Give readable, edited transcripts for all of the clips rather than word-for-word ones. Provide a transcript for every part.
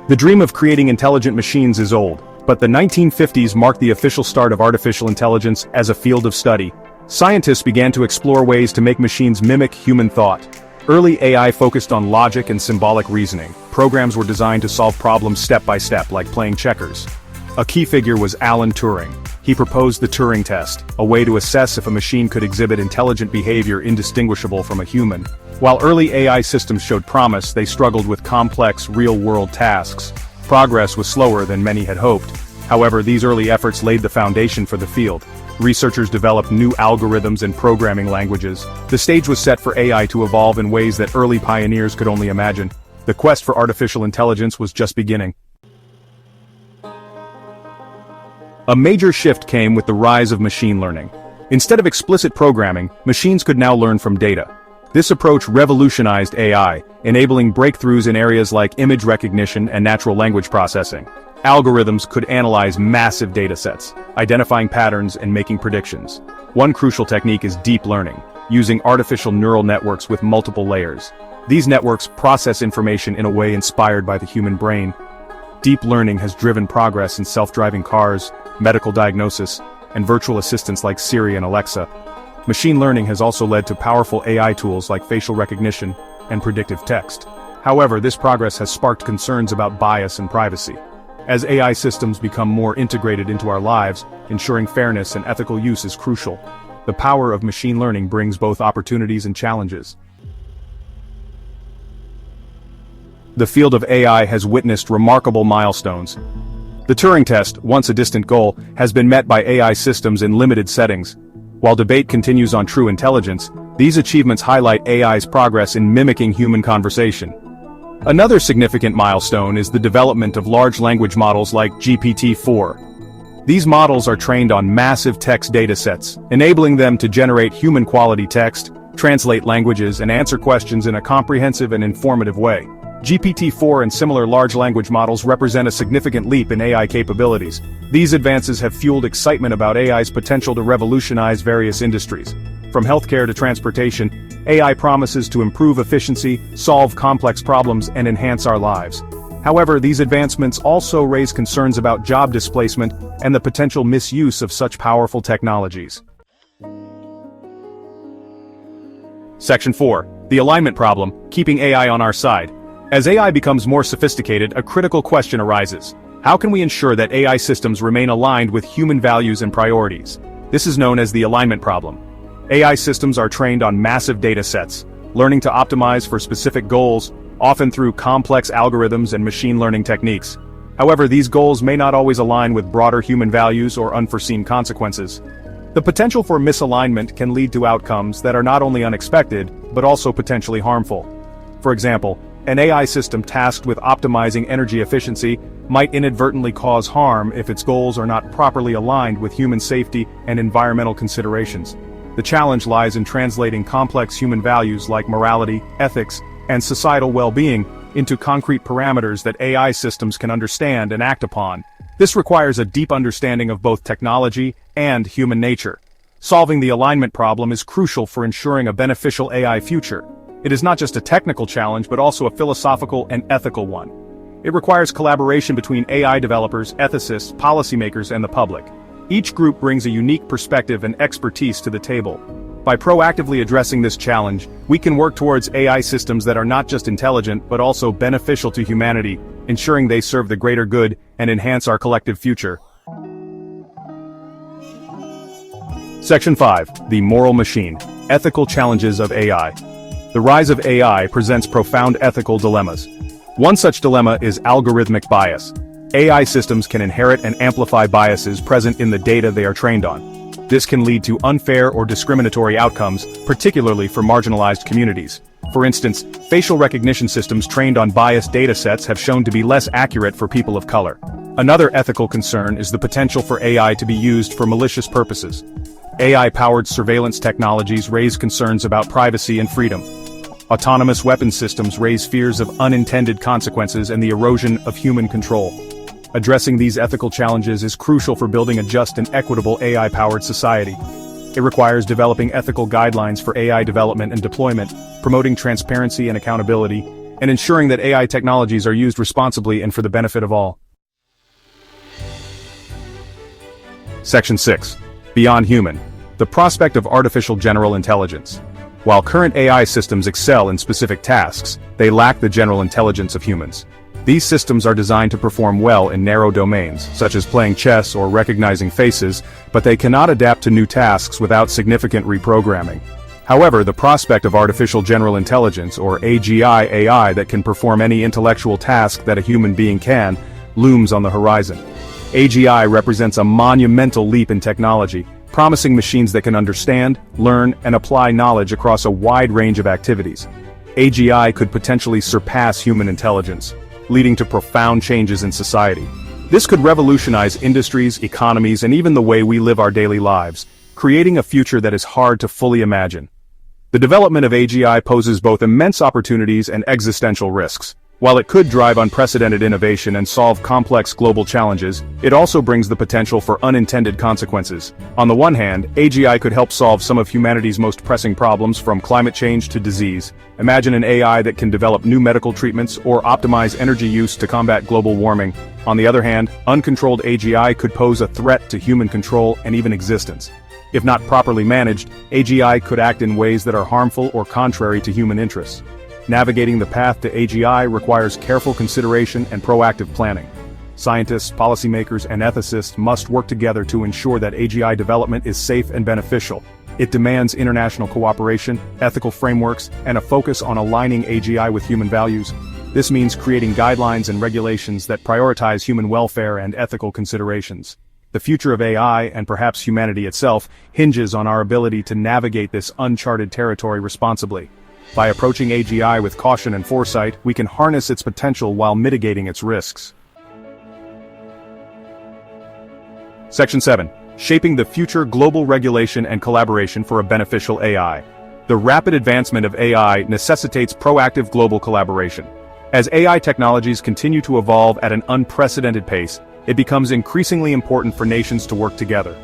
The dream of creating intelligent machines is old, but the 1950s marked the official start of artificial intelligence as a field of study. Scientists began to explore ways to make machines mimic human thought. Early AI focused on logic and symbolic reasoning. Programs were designed to solve problems step by step, like playing checkers. A key figure was Alan Turing. He proposed the Turing test, a way to assess if a machine could exhibit intelligent behavior indistinguishable from a human. While early AI systems showed promise, they struggled with complex, real-world tasks. Progress was slower than many had hoped. However, these early efforts laid the foundation for the field. Researchers developed new algorithms and programming languages. The stage was set for AI to evolve in ways that early pioneers could only imagine. The quest for artificial intelligence was just beginning. A major shift came with the rise of machine learning. Instead of explicit programming, machines could now learn from data. This approach revolutionized AI, enabling breakthroughs in areas like image recognition and natural language processing. Algorithms could analyze massive datasets, identifying patterns and making predictions. One crucial technique is deep learning, using artificial neural networks with multiple layers. These networks process information in a way inspired by the human brain. Deep learning has driven progress in self-driving cars, medical diagnosis, and virtual assistants like Siri and Alexa. Machine learning has also led to powerful AI tools like facial recognition and predictive text. However, this progress has sparked concerns about bias and privacy. As AI systems become more integrated into our lives, ensuring fairness and ethical use is crucial. The power of machine learning brings both opportunities and challenges. The field of AI has witnessed remarkable milestones. The Turing test, once a distant goal, has been met by AI systems in limited settings. While debate continues on true intelligence, these achievements highlight AI's progress in mimicking human conversation. Another significant milestone is the development of large language models like GPT-4. These models are trained on massive text datasets, enabling them to generate human-quality text, translate languages, and answer questions in a comprehensive and informative way. GPT-4 and similar large language models represent a significant leap in AI capabilities. These advances have fueled excitement about AI's potential to revolutionize various industries. From healthcare to transportation, AI promises to improve efficiency, solve complex problems, and enhance our lives. However, these advancements also raise concerns about job displacement and the potential misuse of such powerful technologies. Section 4. The alignment problem, keeping AI on our side. As AI becomes more sophisticated, a critical question arises. How can we ensure that AI systems remain aligned with human values and priorities? This is known as the alignment problem. AI systems are trained on massive data sets, learning to optimize for specific goals, often through complex algorithms and machine learning techniques. However, these goals may not always align with broader human values or unforeseen consequences. The potential for misalignment can lead to outcomes that are not only unexpected, but also potentially harmful. For example, an AI system tasked with optimizing energy efficiency might inadvertently cause harm if its goals are not properly aligned with human safety and environmental considerations. The challenge lies in translating complex human values like morality, ethics, and societal well-being into concrete parameters that AI systems can understand and act upon. This requires a deep understanding of both technology and human nature. Solving the alignment problem is crucial for ensuring a beneficial AI future. It is not just a technical challenge but also a philosophical and ethical one. It requires collaboration between AI developers, ethicists, policymakers, and the public. Each group brings a unique perspective and expertise to the table. By proactively addressing this challenge, we can work towards AI systems that are not just intelligent but also beneficial to humanity, ensuring they serve the greater good and enhance our collective future. Section 5. The Moral Machine. Ethical Challenges of AI. The rise of AI presents profound ethical dilemmas. One such dilemma is algorithmic bias. AI systems can inherit and amplify biases present in the data they are trained on. This can lead to unfair or discriminatory outcomes, particularly for marginalized communities. For instance, facial recognition systems trained on biased datasets have shown to be less accurate for people of color. Another ethical concern is the potential for AI to be used for malicious purposes. AI-powered surveillance technologies raise concerns about privacy and freedom. Autonomous weapons systems raise fears of unintended consequences and the erosion of human control. Addressing these ethical challenges is crucial for building a just and equitable AI-powered society. It requires developing ethical guidelines for AI development and deployment, promoting transparency and accountability, and ensuring that AI technologies are used responsibly and for the benefit of all. Section 6. Beyond human. The prospect of artificial general intelligence. While current AI systems excel in specific tasks, they lack the general intelligence of humans. These systems are designed to perform well in narrow domains, such as playing chess or recognizing faces, but they cannot adapt to new tasks without significant reprogramming. However, the prospect of artificial general intelligence, or AGI AI, that can perform any intellectual task that a human being can, looms on the horizon. AGI represents a monumental leap in technology, promising machines that can understand, learn, and apply knowledge across a wide range of activities. AGI could potentially surpass human intelligence, leading to profound changes in society. This could revolutionize industries, economies, and even the way we live our daily lives, creating a future that is hard to fully imagine. The development of AGI poses both immense opportunities and existential risks. While it could drive unprecedented innovation and solve complex global challenges, it also brings the potential for unintended consequences. On the one hand, AGI could help solve some of humanity's most pressing problems, from climate change to disease. Imagine an AI that can develop new medical treatments or optimize energy use to combat global warming. On the other hand, uncontrolled AGI could pose a threat to human control and even existence. If not properly managed, AGI could act in ways that are harmful or contrary to human interests. Navigating the path to AGI requires careful consideration and proactive planning. Scientists, policymakers, and ethicists must work together to ensure that AGI development is safe and beneficial. It demands international cooperation, ethical frameworks, and a focus on aligning AGI with human values. This means creating guidelines and regulations that prioritize human welfare and ethical considerations. The future of AI, and perhaps humanity itself, hinges on our ability to navigate this uncharted territory responsibly. By approaching AGI with caution and foresight, we can harness its potential while mitigating its risks. Section 7. Shaping the future global regulation and collaboration for a beneficial AI. The rapid advancement of AI necessitates proactive global collaboration. As AI technologies continue to evolve at an unprecedented pace, it becomes increasingly important for nations to work together.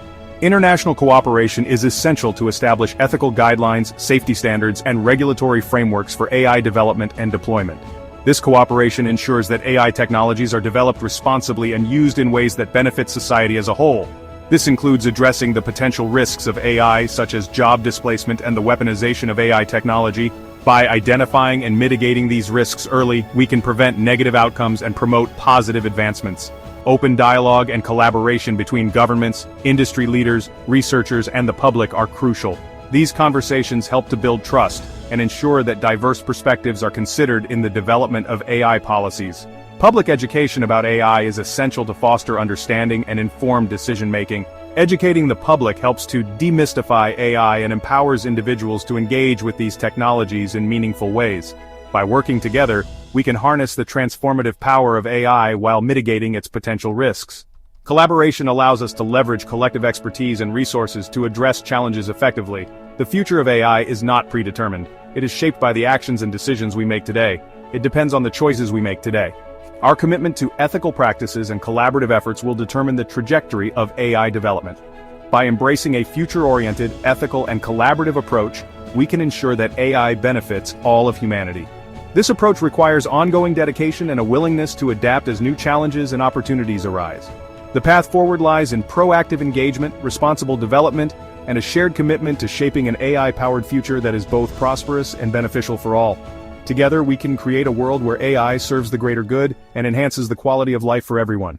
International cooperation is essential to establish ethical guidelines, safety standards, and regulatory frameworks for AI development and deployment. This cooperation ensures that AI technologies are developed responsibly and used in ways that benefit society as a whole. This includes addressing the potential risks of AI, such as job displacement and the weaponization of AI technology. By identifying and mitigating these risks early, we can prevent negative outcomes and promote positive advancements. Open dialogue and collaboration between governments, industry leaders, researchers, and the public are crucial. These conversations help to build trust and ensure that diverse perspectives are considered in the development of AI policies. Public education about AI is essential to foster understanding and informed decision-making. Educating the public helps to demystify AI and empowers individuals to engage with these technologies in meaningful ways. By working together, we can harness the transformative power of AI while mitigating its potential risks. Collaboration allows us to leverage collective expertise and resources to address challenges effectively. The future of AI is not predetermined. It is shaped by the actions and decisions we make today. It depends on the choices we make today. Our commitment to ethical practices and collaborative efforts will determine the trajectory of AI development. By embracing a future-oriented, ethical, and collaborative approach, we can ensure that AI benefits all of humanity. This approach requires ongoing dedication and a willingness to adapt as new challenges and opportunities arise. The path forward lies in proactive engagement, responsible development, and a shared commitment to shaping an AI-powered future that is both prosperous and beneficial for all. Together, we can create a world where AI serves the greater good and enhances the quality of life for everyone.